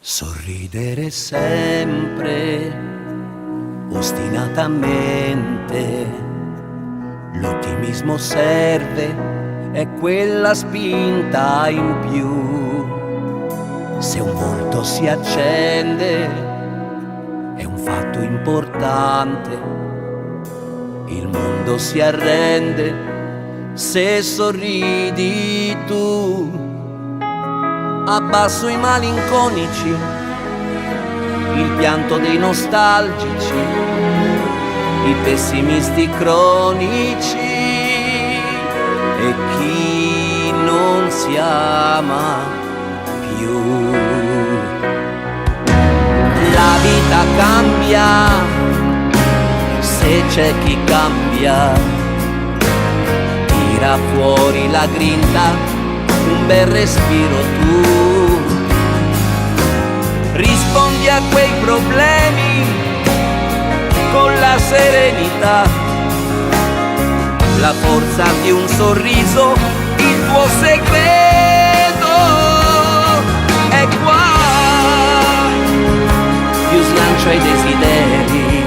Sorridere sempre, ostinatamente, l'ottimismo serve, è quella spinta in più. Se un volto si accende, è un fatto importante, il mondo si arrende se sorridi tu. Abbasso i malinconici, il pianto dei nostalgici, i pessimisti cronici e chi non si ama più. La vita cambia se c'è chi cambia, tira fuori la grinta, un bel respiro tu, rispondi a quei problemi con la serenità, la forza di un sorriso, il tuo segreto è qua, più slancio ai desideri,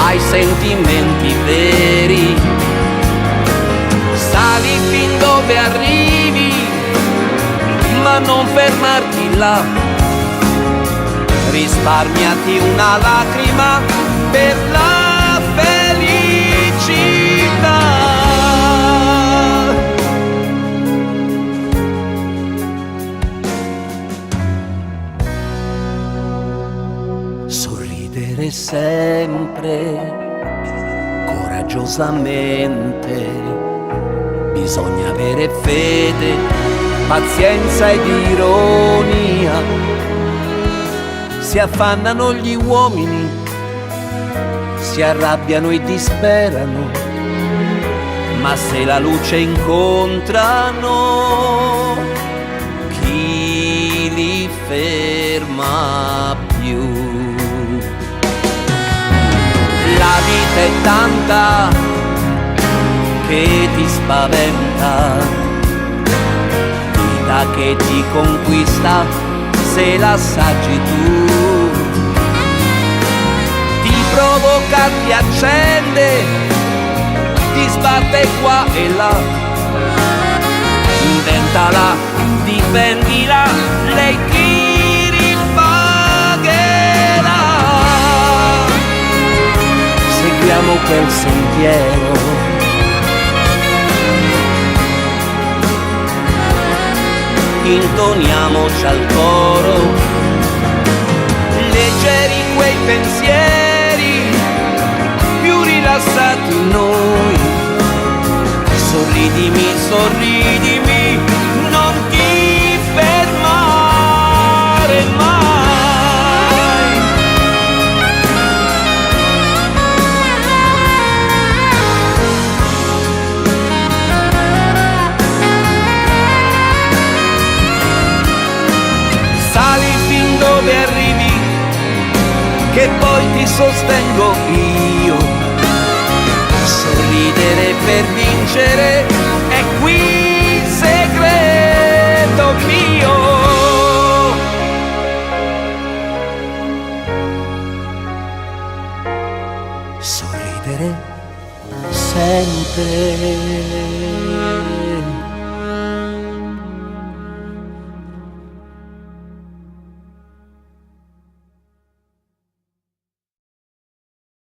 ai sentimenti veri, sali fin dove arrivi, ma non fermarti là, risparmiati una lacrima per la felicità. Sorridere sempre, coraggiosamente, bisogna avere fede, pazienza ed ironia. Si affannano gli uomini, si arrabbiano e disperano, ma se la luce incontrano, chi li ferma più? La vita è tanta che ti spaventa, vita che ti conquista se la assaggi tu, ti provoca, ti accende, ti sbatte qua e là, inventala, difendila, lei ti ripagherà. Seguiamo quel sentiero, intoniamoci al coro, leggeri quei pensieri, più rilassati noi. Sorridimi, sorridimi, non ti fermare mai. Dove arrivi, che poi ti sostengo io. Sorridere per vincere è qui il segreto mio. Sorridere sempre.